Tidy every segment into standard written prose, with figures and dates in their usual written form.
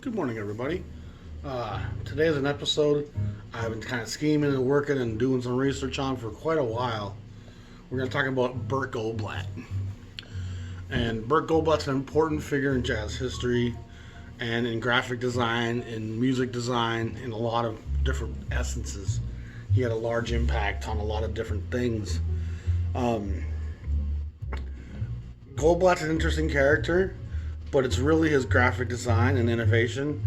Good morning, everybody. Today is an episode I've been kind of scheming and working and doing some research on for quite a while. We're going to talk about Burt Goldblatt. And Burt Goldblatt's an important figure in jazz history and in graphic design, in music design, in a lot of different essences. He had a large impact on a lot of different things. Goldblatt's an interesting character, but it's really his graphic design and innovation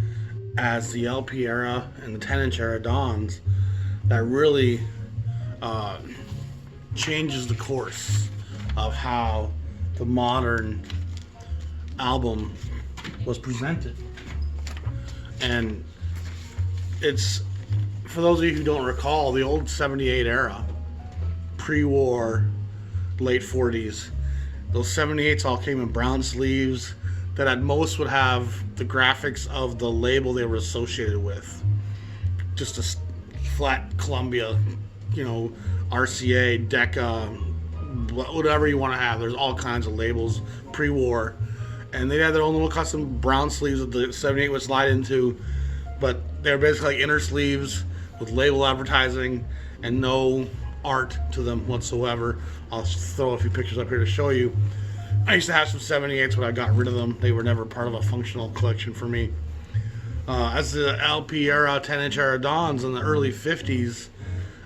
as the LP era and the 10-inch era dawns that really changes the course of how the modern album was presented. And it's, for those of you who don't recall, the old 78 era, pre-war, late 40s, those 78s all came in brown sleeves that at most would have the graphics of the label they were associated with. Just a flat Columbia, RCA, Decca, whatever you want to have. There's all kinds of labels pre-war. And they had their own little custom brown sleeves that the 78 would slide into. But they're basically like inner sleeves with label advertising and no art to them whatsoever. I'll throw a few pictures up here to show you. I used to have some 78s, but I got rid of them. They were never part of a functional collection for me. As the LP era, 10-inch era dawns in the early 50s,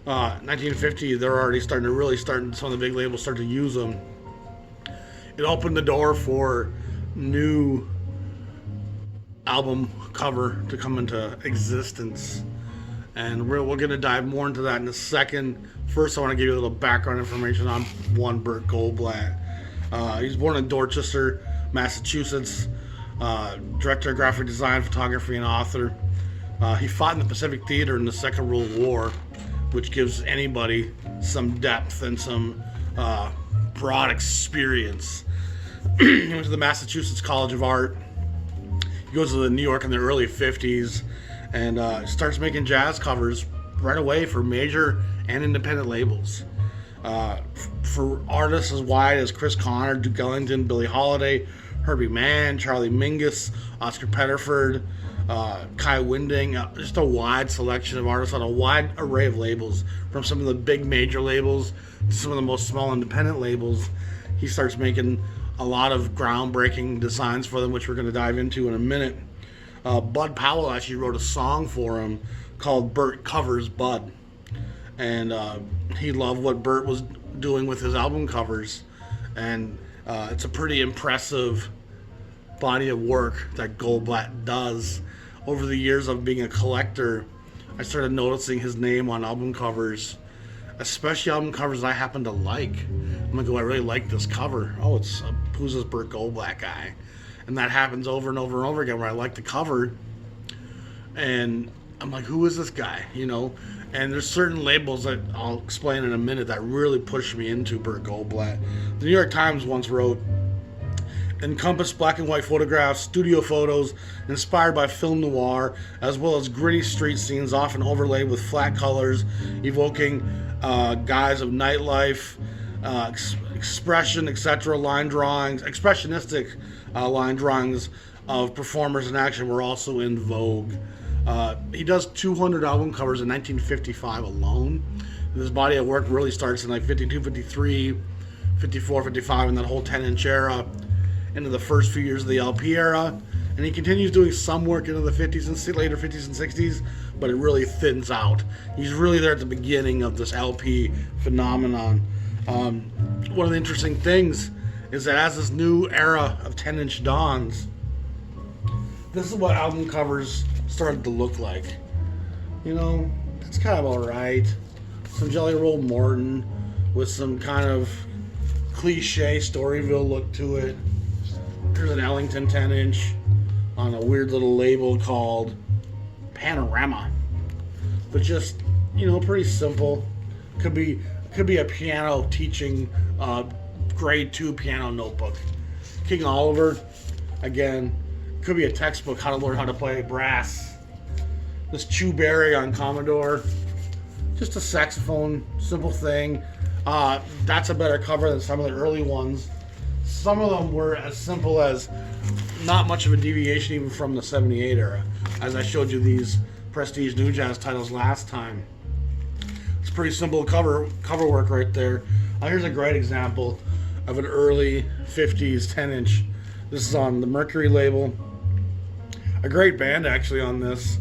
1950, they're already starting some of the big labels start to use them. It opened the door for new album cover to come into existence. And we're going to dive more into that in a second. First, I want to give you a little background information on one Burt Goldblatt. He was born in Dorchester, Massachusetts. Director of graphic design, photography, and author. He fought in the Pacific Theater in the Second World War, which gives anybody some depth and some broad experience. He went to the Massachusetts College of Art. He goes to New York in the early 50s and starts making jazz covers right away for major and independent labels. For artists as wide as Chris Connor, Duke Ellington, Billie Holiday, Herbie Mann, Charlie Mingus, Oscar Pettiford, Kai Winding, just a wide selection of artists on a wide array of labels, from some of the big major labels to some of the most small independent labels. He starts making a lot of groundbreaking designs for them, which we're going to dive into in a minute. Bud Powell actually wrote a song for him called Burt Covers Bud. And he loved what Burt was doing with his album covers. And it's a pretty impressive body of work that Goldblatt does. Over the years of being a collector, I started noticing his name on album covers, especially album covers that I happen to like. I'm like, oh, I really like this cover. Oh, it's who's this Burt Goldblatt guy? And that happens over and over and over again where I like the cover. And I'm like, who is this guy? And there's certain labels that I'll explain in a minute that really pushed me into Burt Goldblatt. The New York Times once wrote, encompass black and white photographs, studio photos inspired by film noir, as well as gritty street scenes often overlaid with flat colors, evoking guise of nightlife, expression, etc. Expressionistic line drawings of performers in action were also in vogue. He does 200 album covers in 1955 alone. This body of work really starts in like 52, 53, 54, 55, and that whole 10-inch era into the first few years of the LP era. And he continues doing some work into the 50s and later 50s and 60s, but it really thins out. He's really there at the beginning of this LP phenomenon. One of the interesting things is that as this new era of 10-inch dawns, this is what album covers started to look like. It's kind of alright. Some Jelly Roll Morton with some kind of cliche Storyville look to it. Here's an Ellington 10-inch on a weird little label called Panorama. But just, pretty simple. Could be a piano teaching grade 2 piano notebook. King Oliver, again, could be a textbook how to learn how to play brass. This Chu Berry on Commodore, just a saxophone, simple thing. That's a better cover than some of the early ones. Some of them were as simple as not much of a deviation even from the 78 era. As I showed you these prestige new jazz titles last time. It's pretty simple cover work right there. Here's a great example of an early 50s 10-inch. This is on the Mercury label. A great band actually on this,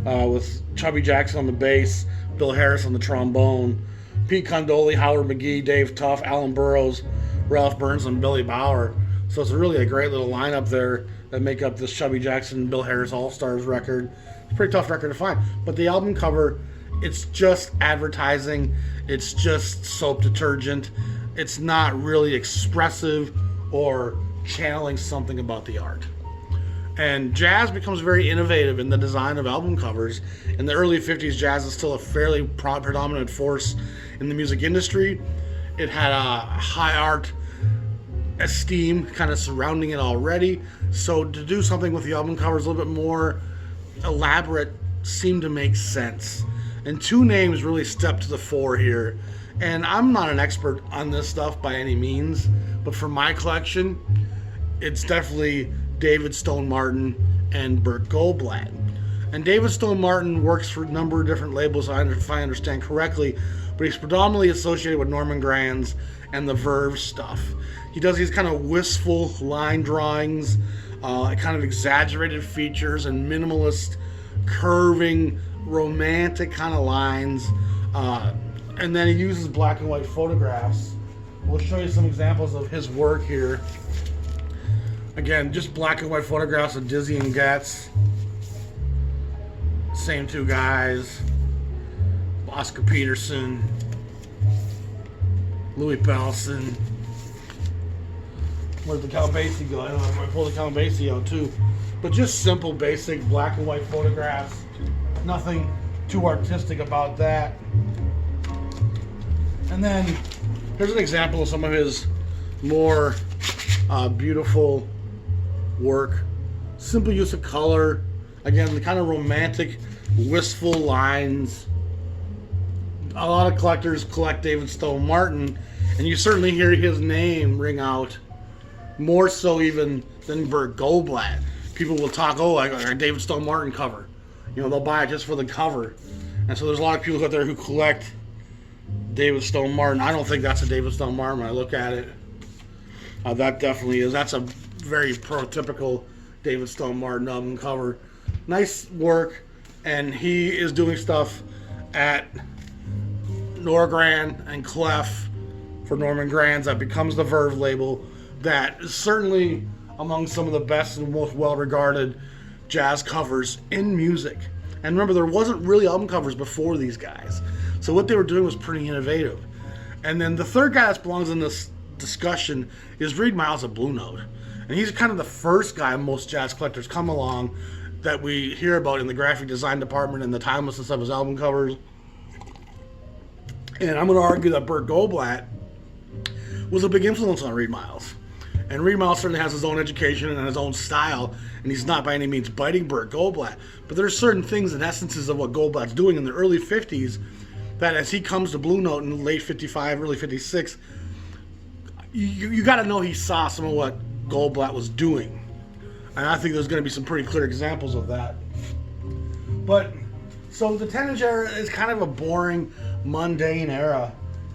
with Chubby Jackson on the bass, Bill Harris on the trombone, Pete Condoli, Howard McGee, Dave Tuff, Alan Burrows, Ralph Burns, and Billy Bauer. So it's really a great little lineup there that make up this Chubby Jackson, Bill Harris All-Stars record. It's a pretty tough record to find. But the album cover, it's just advertising. It's just soap detergent. It's not really expressive or channeling something about the art. And jazz becomes very innovative in the design of album covers. In the early 50s, jazz is still a fairly predominant force in the music industry. It had a high art esteem kind of surrounding it already. So to do something with the album covers a little bit more elaborate seemed to make sense. And two names really stepped to the fore here. And I'm not an expert on this stuff by any means, but for my collection, it's definitely David Stone Martin and Burt Goldblatt. And David Stone Martin works for a number of different labels, if I understand correctly, but he's predominantly associated with Norman Granz and the Verve stuff. He does these kind of wistful line drawings, kind of exaggerated features, and minimalist, curving, romantic kind of lines. And then he uses black and white photographs. We'll show you some examples of his work here. Again, just black and white photographs of Dizzy and Getz. Same two guys. Oscar Peterson. Louis Bellson. Where'd the Count Basie go? I don't know if I pull the Count Basie out too. But just simple, basic black and white photographs. Nothing too artistic about that. And then here's an example of some of his more beautiful work. Simple use of color. Again, the kind of romantic, wistful lines. A lot of collectors collect David Stone Martin, and you certainly hear his name ring out more so even than Burt Goldblatt. People will talk, oh, I got a David Stone Martin cover. You know, they'll buy it just for the cover. And so there's a lot of people out there who collect David Stone Martin. I don't think that's a David Stone Martin when I look at it. That definitely is. That's a very prototypical David Stone Martin album cover. Nice work, and he is doing stuff at Norgran and Clef for Norman Granz that becomes the Verve label that is certainly among some of the best and most well-regarded jazz covers in music. And remember, there wasn't really album covers before these guys. So what they were doing was pretty innovative. And then the third guy that belongs in this discussion is Reed Miles of Blue Note. And he's kind of the first guy most jazz collectors come along that we hear about in the graphic design department and the timelessness of his album covers. And I'm going to argue that Burt Goldblatt was a big influence on Reed Miles. And Reed Miles certainly has his own education and his own style, and he's not by any means biting Burt Goldblatt. But there are certain things and essences of what Goldblatt's doing in the early 50s that as he comes to Blue Note in late 55, early 56, you got to know he saw some of what Goldblatt was doing. And I think there's going to be some pretty clear examples of that. But, so the 10-inch era is kind of a boring, mundane era.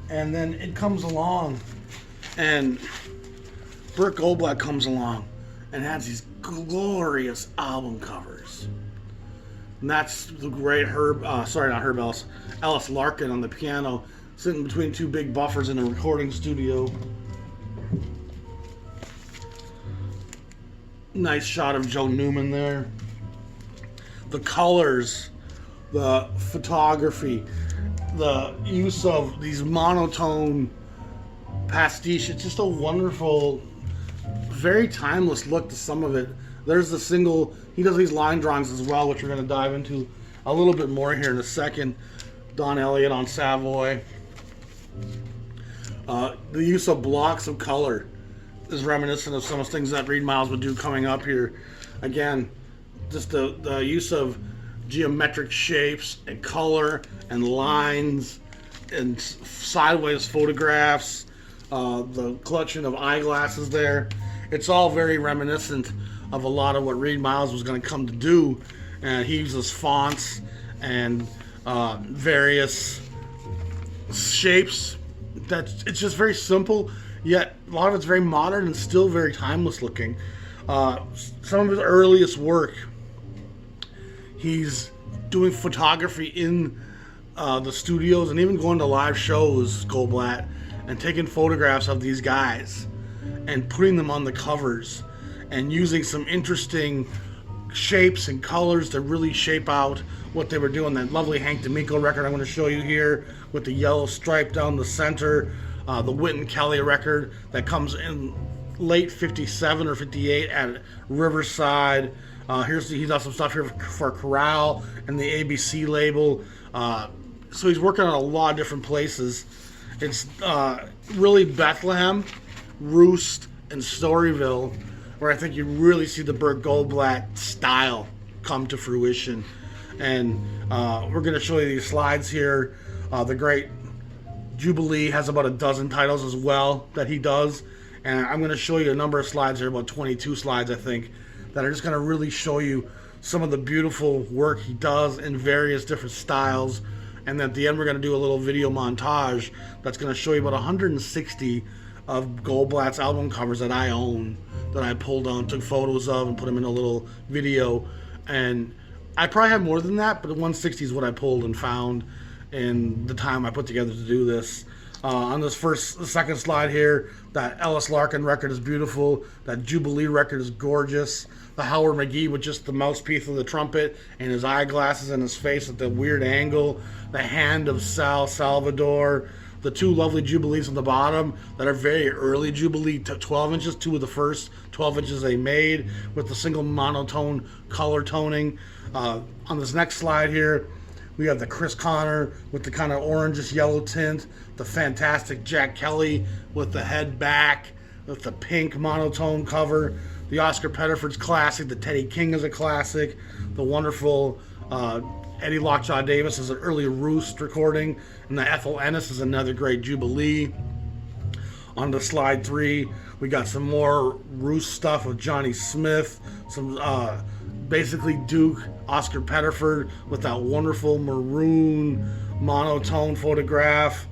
And then it comes along, and Burt Goldblatt comes along and has these glorious album covers. And that's the great Ellis Larkin on the piano, sitting between two big buffers in a recording studio. Nice shot of Joe Newman there. The colors, the photography, the use of these monotone pastiche. It's just a wonderful, very timeless look to some of it. There's the single, he does these line drawings as well, which we're going to dive into a little bit more here in a second. Don Elliott on Savoy. The use of blocks of color is reminiscent of some of the things that Reed Miles would do coming up here. Again, just the use of geometric shapes and color and lines and sideways photographs, the collection of eyeglasses there. It's all very reminiscent of a lot of what Reed Miles was going to come to do. And he uses fonts and various shapes. It's just very simple, yet a lot of it's very modern and still very timeless looking. Some of his earliest work, he's doing photography in the studios and even going to live shows, Goldblatt, and taking photographs of these guys and putting them on the covers and using some interesting shapes and colors to really shape out what they were doing. That lovely Hank D'Amico record I'm going to show you here with the yellow stripe down the center, the Wynton Kelly record that comes in late 57 or 58 at Riverside. He's got some stuff here for Corral and the ABC label. So he's working on a lot of different places. It's really Bethlehem, Roost, and Storyville where I think you really see the Burt Goldblatt style come to fruition. And we're going to show you these slides here. The great Jubilee has about a dozen titles as well that he does. And I'm going to show you a number of slides here, about 22 slides I think, that are just going to really show you some of the beautiful work he does in various different styles. And at the end we're going to do a little video montage that's going to show you about 160 of Goldblatt's album covers that I own, that I pulled on, took photos of, and put them in a little video. And I probably have more than that, but 160 is what I pulled and found in the time I put together to do this. On the second slide here, that Ellis Larkin record is beautiful. That Jubilee record is gorgeous. The Howard McGee with just the mouthpiece of the trumpet and his eyeglasses and his face at the weird angle. The hand of Salvador. The two lovely Jubilees on the bottom that are very early Jubilee, 12 inches, two of the first 12 inches they made with the single monotone color toning. On this next slide here, we have the Chris Connor with the kind of orangish yellow tint, the fantastic Jack Kelly with the head back, with the pink monotone cover, the Oscar Pettiford's classic, the Teddy King is a classic, the wonderful Eddie Lockjaw Davis is an early Roost recording, and the Ethel Ennis is another great Jubilee. On to slide 3, we got some more Roost stuff with Johnny Smith, some basically Duke Oscar Pettiford with that wonderful maroon monotone photograph.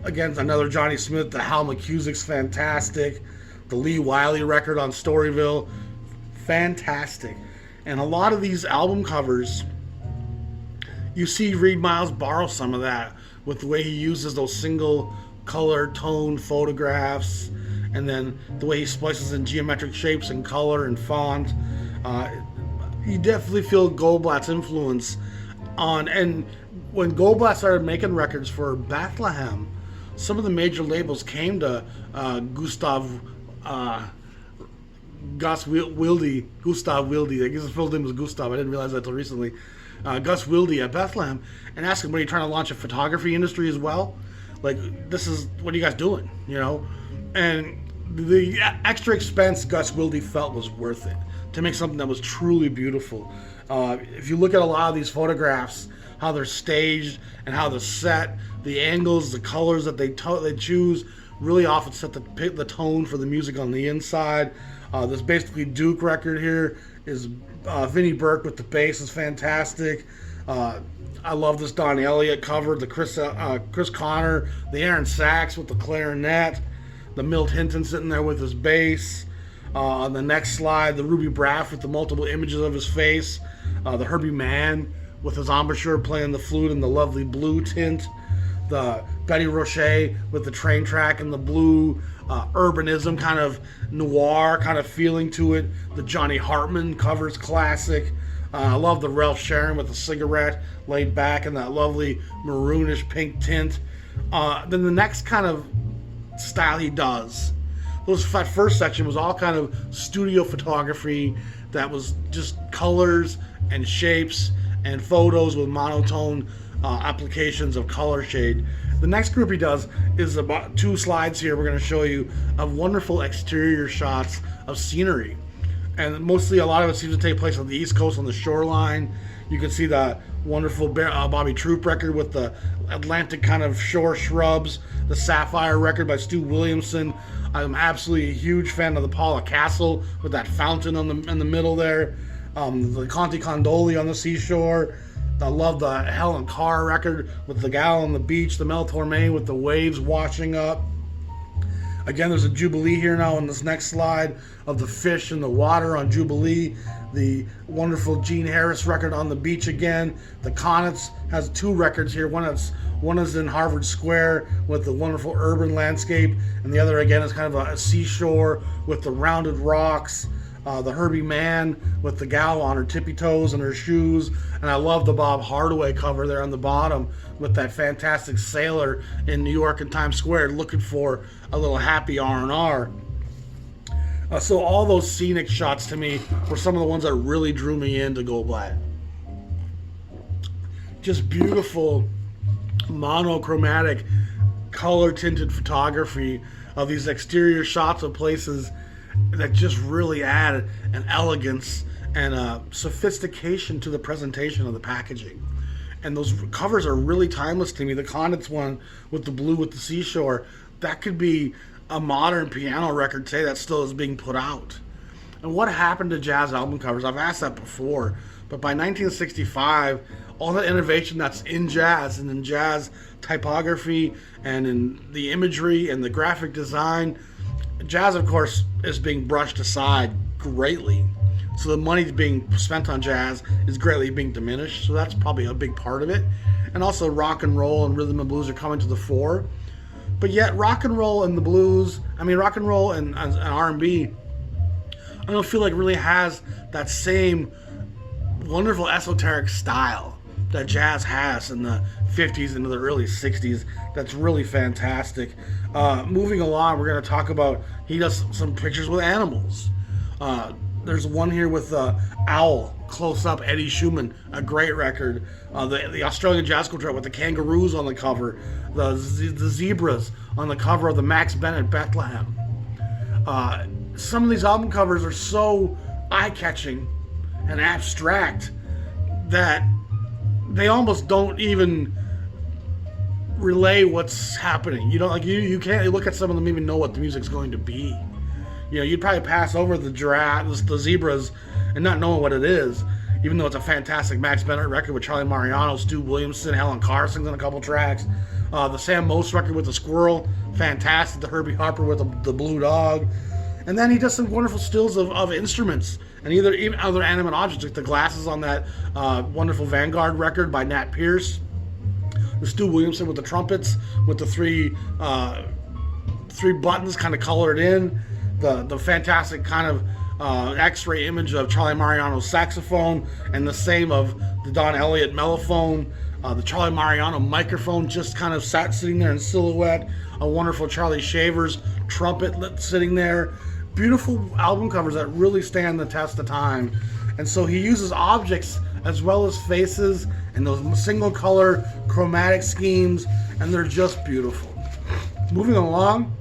Again, another Johnny Smith, the Hal McCusic's fantastic. The Lee Wiley record on Storyville, fantastic. And a lot of these album covers, you see Reed Miles borrow some of that with the way he uses those single color tone photographs, and then the way he splices in geometric shapes and color and font. You definitely feel Goldblatt's influence on, and when Goldblatt started making records for Bethlehem, some of the major labels came to Gustav Wilde, I guess his full name was Gustav, I didn't realize that until recently, Gus Wilde at Bethlehem, and asked him, "Are you trying to launch a photography industry as well? Like, this is, what are you guys doing?" You know? And the extra expense Gus Wilde felt was worth it to make something that was truly beautiful. If you look at a lot of these photographs, how they're staged and how they're set, the angles, the colors that they choose, really often set the tone for the music on the inside. This basically Duke record here is Vinnie Burke with the bass is fantastic. I love this Don Elliott cover, the Chris Connor, the Aaron Sachs with the clarinet, the Milt Hinton sitting there with his bass. On the next slide, the Ruby Braff with the multiple images of his face, the Herbie Mann with his embouchure playing the flute in the lovely blue tint, the Betty Roche with the train track and the blue urbanism kind of noir kind of feeling to it, the Johnny Hartman covers classic. I love the Ralph Sharon with the cigarette laid back in that lovely maroonish pink tint. Then the next kind of style he does, that first section was all kind of studio photography that was just colors and shapes and photos with monotone applications of color shade. The next group he does is about 2 slides here we're going to show you of wonderful exterior shots of scenery. And mostly a lot of it seems to take place on the East Coast on the shoreline. You can see the wonderful Bobby Troop record with the Atlantic kind of shore shrubs, the Sapphire record by Stu Williamson I'm absolutely a huge fan of the Paula Castle with that fountain in the middle there. The Conti Condoli on the seashore. I love the Helen Carr record with the gal on the beach, the Mel Torme with the waves washing up. Again, there's a Jubilee here now on this next slide of the fish in the water on Jubilee. The wonderful Gene Harris record on the beach again. The Connets has 2 records here. One is in Harvard Square with the wonderful urban landscape, and the other again is kind of a seashore with the rounded rocks. The Herbie Mann with the gal on her tippy toes and her shoes. And I love the Bob Hardaway cover there on the bottom with that fantastic sailor in New York and Times Square looking for a little happy R&R. So all those scenic shots to me were some of the ones that really drew me into Goldblatt. Just beautiful monochromatic color tinted photography of these exterior shots of places that just really add an elegance and a sophistication to the presentation of the packaging. And those covers are really timeless to me. The Condits one with the blue with the seashore, that could be a modern piano record today that still is being put out. And what happened to jazz album covers? I've asked that before, but by 1965, all the innovation that's in jazz and in jazz typography and in the imagery and the graphic design, jazz, of course, is being brushed aside greatly. So the money being spent on jazz is greatly being diminished. So that's probably a big part of it. And also rock and roll and rhythm and blues are coming to the fore. But yet rock and roll and the blues, rock and roll and R&B, I don't feel like really has that same wonderful esoteric style that jazz has in the 50s into the early 60s. That's really fantastic. Moving along, we're going to talk about, he does some pictures with animals. There's one here with Owl, close up, Eddie Schumann, a great record. The Australian Jazz Quartet with the kangaroos on the cover, the zebras on the cover of the Max Bennett Bethlehem. Some of these album covers are so eye-catching and abstract that they almost don't even relay what's happening. You don't you can't look at some of them and even know what the music's going to be. You'd probably pass over the giraffes, the zebras, and not knowing what it is, even though it's a fantastic Max Bennett record with Charlie Mariano, Stu Williamson, Helen Carr sings on a couple tracks. The Sam Most record with the squirrel, fantastic. The Herbie Harper with the blue dog. And then he does some wonderful stills of instruments and even other animate objects, like the glasses on that wonderful Vanguard record by Nat Pierce. The Stu Williamson with the trumpets, with the three buttons kind of colored in. The fantastic kind of X-ray image of Charlie Mariano's saxophone, and the same of the Don Elliott mellophone. The Charlie Mariano microphone just kind of sitting there in silhouette. A wonderful Charlie Shavers trumpet sitting there. Beautiful album covers that really stand the test of time. And so he uses objects as well as faces and those single color chromatic schemes, and they're just beautiful. Moving along,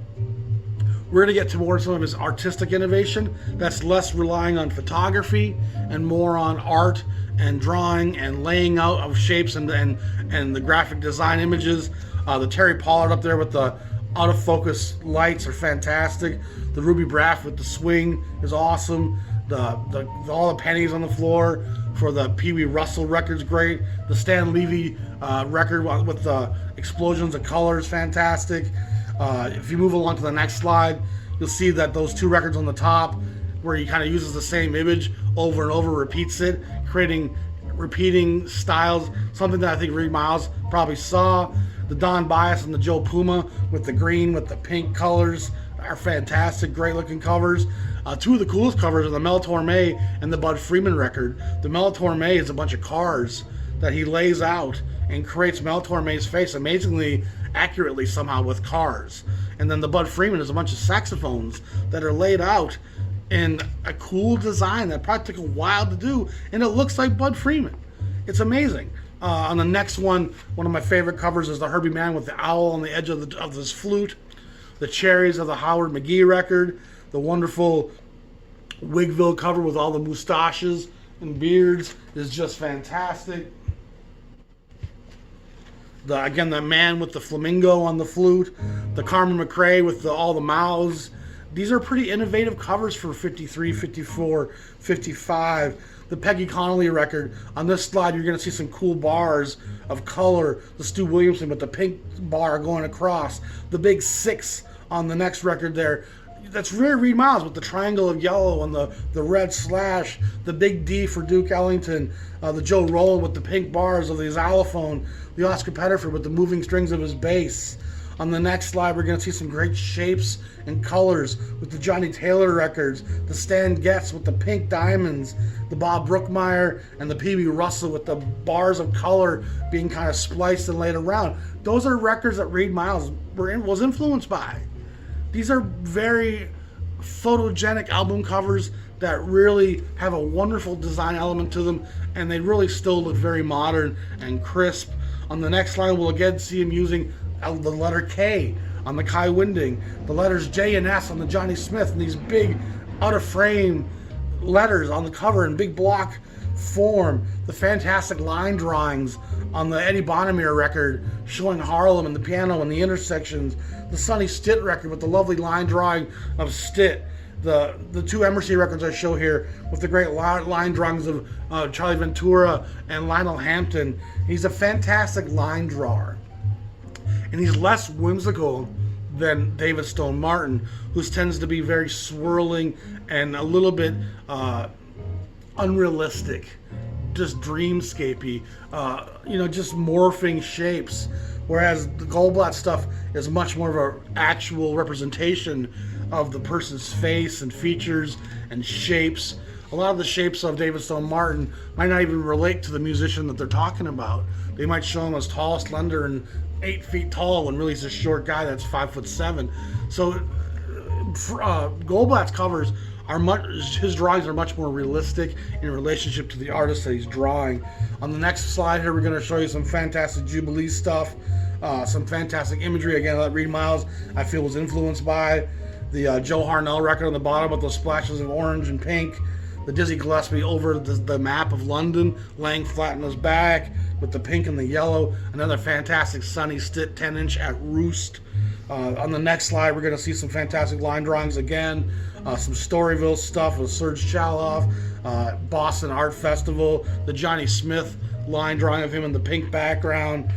we're going to get towards some of his artistic innovation that's less relying on photography and more on art and drawing and laying out of shapes and the graphic design images. The Terry Pollard up there with the out of focus lights are fantastic. The Ruby Braff with the swing is awesome. All the pennies on the floor for the Pee Wee Russell record's great. The Stan Levy record with the explosions of colors, fantastic. If you move along to the next slide, you'll see that those 2 records on the top, where he kind of uses the same image over and over, repeats it, creating repeating styles, something that I think Reed Miles probably saw. The Don Bias and the Joe Puma with the green with the pink colors are fantastic, great looking covers. 2 of the coolest covers are the Mel Torme and the Bud Freeman record. The Mel Torme is a bunch of cars that he lays out and creates Mel Torme's face amazingly accurately somehow with cars. And then the Bud Freeman is a bunch of saxophones that are laid out in a cool design that probably took a while to do, and it looks like Bud Freeman. It's amazing. On the next one of my favorite covers is the Herbie Mann with the owl on the edge of this flute. The Cherries of the Howard McGee record. The wonderful Wigville cover with all the mustaches and beards is just fantastic. The man with the flamingo on the flute. The Carmen McRae with all the mouths these are pretty innovative covers for 53, 54, 55. The Peggy Connolly record, on this slide you're going to see some cool bars of color. The Stu Williamson with the pink bar going across. The big 6 on the next record there. That's really Reed Miles with the triangle of yellow and the red slash. The big D for Duke Ellington. The Joe Roland with the pink bars of the xylophone. The Oscar Pettiford with the moving strings of his bass. On the next slide, we're going to see some great shapes and colors with the Johnny Taylor records, the Stan Getz with the pink diamonds, the Bob Brookmeyer and the P.B. Russell with the bars of color being kind of spliced and laid around. Those are records that Reed Miles was influenced by. These are very photogenic album covers that really have a wonderful design element to them, and they really still look very modern and crisp. On the next slide, we'll again see him using the letter K on the Kai Winding, the letters J and S on the Johnny Smith, and these big out-of-frame letters on the cover in big block form, the fantastic line drawings on the Eddie Bonamere record showing Harlem and the piano and the intersections, the Sonny Stitt record with the lovely line drawing of Stitt, the two Emersy records I show here with the great line drawings of Charlie Ventura and Lionel Hampton. He's a fantastic line drawer. And he's less whimsical than David Stone Martin, who tends to be very swirling and a little bit unrealistic, just dreamscapey, just morphing shapes. Whereas the Goldblatt stuff is much more of an actual representation of the person's face and features and shapes. A lot of the shapes of David Stone Martin might not even relate to the musician that they're talking about. They might show him as tall, slender, and 8 feet tall when really he's a short guy that's 5'7". So Goldblatt's covers are his drawings are much more realistic in relationship to the artist that he's drawing. On the next slide here, we're going to show you some fantastic Jubilee stuff, some fantastic imagery again that Reed Miles I feel was influenced by. The Joe Harnell record on the bottom with those splashes of orange and pink. The Dizzy Gillespie over the map of London, laying flat on his back with the pink and the yellow. Another fantastic Sonny Stitt 10-inch at Roost. On the next slide, we're going to see some fantastic line drawings again. Some Storyville stuff with Serge Chaloff, Boston Art Festival, the Johnny Smith line drawing of him in the pink background.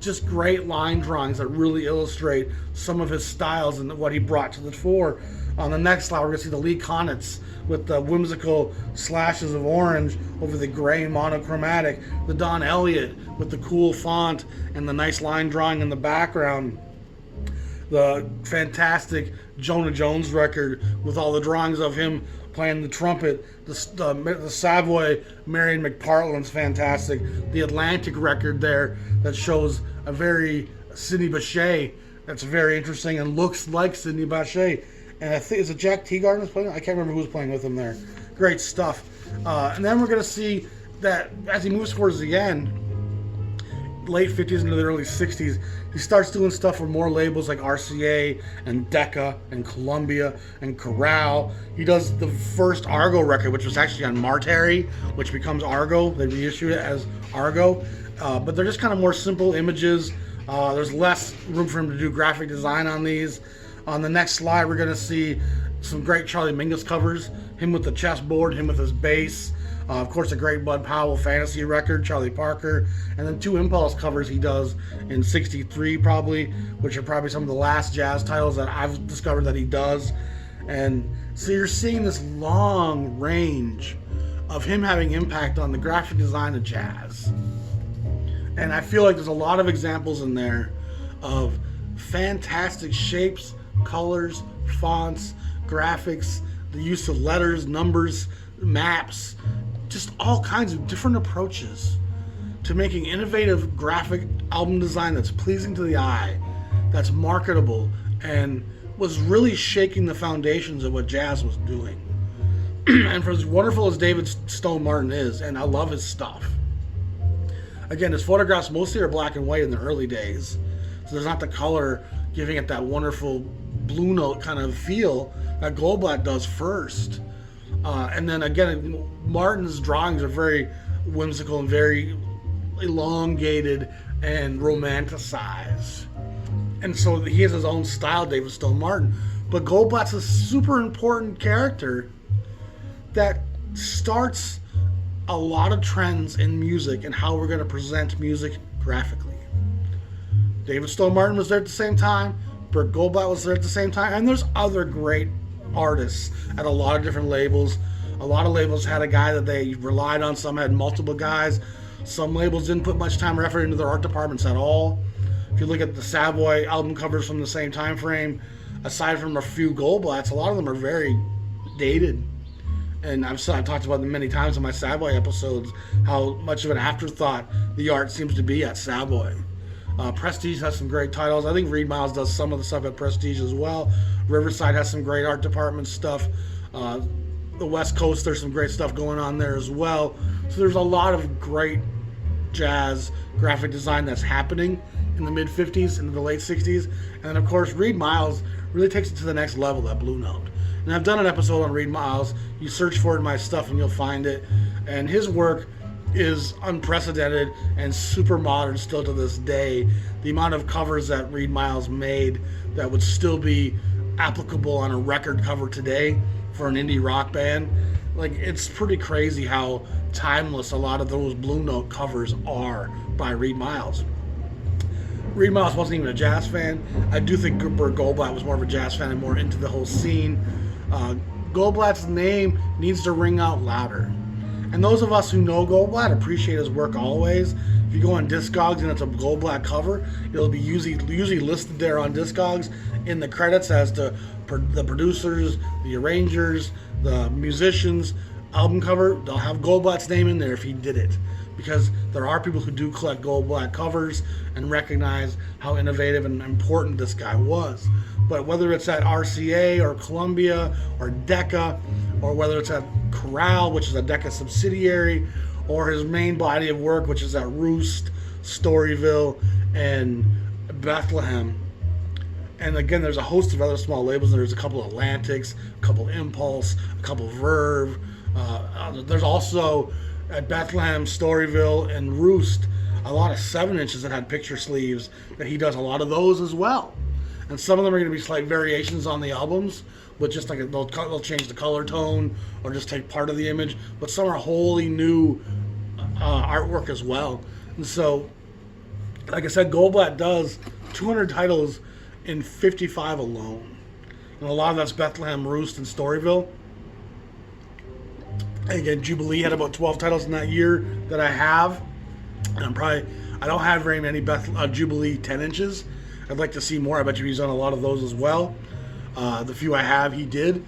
Just great line drawings that really illustrate some of his styles and what he brought to the fore. On the next slide, we're going to see the Lee Konitz with the whimsical slashes of orange over the gray monochromatic. The Don Elliott with the cool font and the nice line drawing in the background. The fantastic Jonah Jones record with all the drawings of him playing the trumpet. The Savoy Marion McPartland's fantastic. The Atlantic record there that shows a very Sidney Bechet that's very interesting and looks like Sidney Bechet. And I think, is it Jack Teagarden that's playing? I can't remember who's playing with him there. Great stuff. And then we're going to see that as he moves towards the end, late 50s into the early 60s, he starts doing stuff for more labels like RCA and Decca and Columbia and Corral. He does the first Argo record, which was actually on Martari, which becomes Argo. They reissued it as Argo. But they're just kind of more simple images. There's less room for him to do graphic design on these. On the next slide, we're going to see some great Charlie Mingus covers. Him with the chessboard, him with his bass. Of course, a great Bud Powell fantasy record, Charlie Parker. And then 2 Impulse covers he does in 63 probably, which are probably some of the last jazz titles that I've discovered that he does. And so you're seeing this long range of him having impact on the graphic design of jazz. And I feel like there's a lot of examples in there of fantastic shapes, colors, fonts, graphics, the use of letters, numbers, maps, just all kinds of different approaches to making innovative graphic album design that's pleasing to the eye, that's marketable, and was really shaking the foundations of what jazz was doing. And for as wonderful as David Stone Martin is, and I love his stuff, again, his photographs mostly are black and white in the early days, so there's not the color giving it that wonderful Blue Note kind of feel that Goldblatt does first. And then again, Martin's drawings are very whimsical and very elongated and romanticized. And so he has his own style, David Stone Martin, But Goldblatt's a super important character that starts a lot of trends in music and how we're going to present music graphically. David Stone Martin was there at the same time. Burt Goldblatt was there at the same time. And there's other great artists at a lot of different labels. A lot of labels had a guy that they relied on. Some had multiple guys. Some labels didn't put much time or effort into their art departments at all. If you look at the Savoy album covers from the same time frame, aside from a few Goldblatts, a lot of them are very dated. And I've talked about them many times in my Savoy episodes, how much of an afterthought the art seems to be at Savoy. Prestige has some great titles. I think Reed Miles does some of the stuff at Prestige as well. Riverside has some great art department stuff. The West Coast, there's some great stuff going on there as well. So there's a lot of great jazz graphic design that's happening in the mid-50s and the late 60s. And then, of course, Reed Miles really takes it to the next level, that Blue Note. And I've done an episode on Reed Miles. You search for it in my stuff and you'll find it. And his work is unprecedented and super modern still to this day. The amount of covers that Reed Miles made that would still be applicable on a record cover today for an indie rock band, like, it's pretty crazy how timeless a lot of those Blue Note covers are by Reed Miles. Reed Miles wasn't even a jazz fan. I do think Burt Goldblatt was more of a jazz fan and more into the whole scene. Goldblatt's name needs to ring out louder. And those of us who know Goldblatt appreciate his work always. If you go on Discogs and it's a Goldblatt cover, it'll be usually listed there on Discogs in the credits as to the producers, the arrangers, the musicians. Album cover, they'll have Goldblatt's name in there if he did it. Because there are people who do collect Goldblatt covers and recognize how innovative and important this guy was. But whether it's at RCA or Columbia or Decca, or whether it's at Corral, which is a Decca subsidiary, or his main body of work, which is at Roost, Storyville, and Bethlehem. And again, there's a host of other small labels. There's a couple of Atlantics, a couple of Impulse, a couple of Verve. There's also at Bethlehem, Storyville, and Roost a lot of 7-inches that had picture sleeves that he does a lot of those as well. And some of them are going to be slight variations on the albums, but just like they'll change the color tone or just take part of the image. But some are wholly new artwork as well. And so, like I said, Goldblatt does 200 titles in 55 alone. And a lot of that's Bethlehem, Roost, and Storyville. And again, Jubilee had about 12 titles in that year that I have. And I don't have very many Jubilee 10 inches. I'd like to see more. I bet you he's on a lot of those as well. The few I have, he did.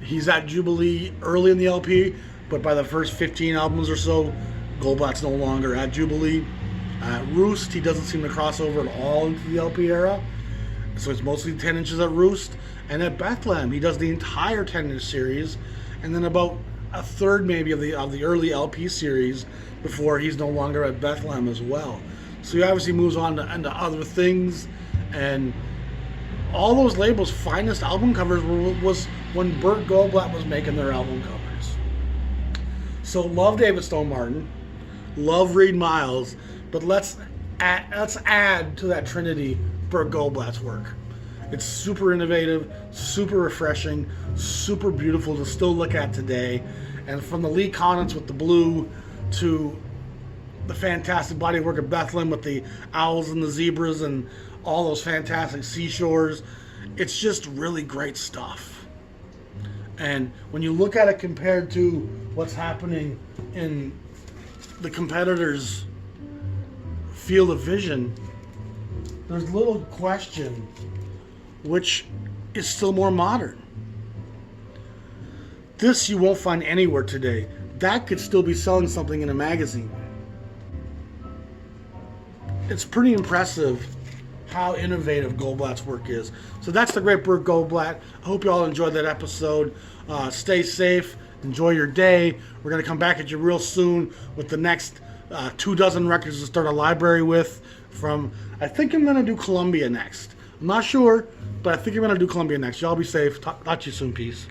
He's at Jubilee early in the LP, but by the first 15 albums or so, Goldblatt's no longer at Jubilee. At Roost, he doesn't seem to cross over at all into the LP era. So it's mostly 10 inches at Roost. And at Bethlehem, he does the entire 10-inch series, and then about a third maybe of the early LP series before he's no longer at Bethlehem as well. So he obviously moves on to into other things, and all those labels' finest album covers was when Burt Goldblatt was making their album covers. So love David Stone Martin, love Reed Miles, but let's add to that trinity Burt Goldblatt's work. It's super innovative, super refreshing, super beautiful to still look at today. And from the Lee Connets with the blue to the fantastic body of work of Bethlehem with the owls and the zebras and all those fantastic seashores, it's just really great stuff. And when you look at it compared to what's happening in the competitors' field of vision, there's little question which is still more modern. This you won't find anywhere today. That could still be selling something in a magazine. It's pretty impressive how innovative Goldblatt's work is. So that's the great Burt Goldblatt. I hope you all enjoyed that episode. Stay safe. Enjoy your day. We're going to come back at you real soon with the next 24 records to start a library with from, I think I'm going to do Columbia next. I'm not sure, but I think I'm going to do Columbia next. Y'all be safe. Talk to you soon. Peace.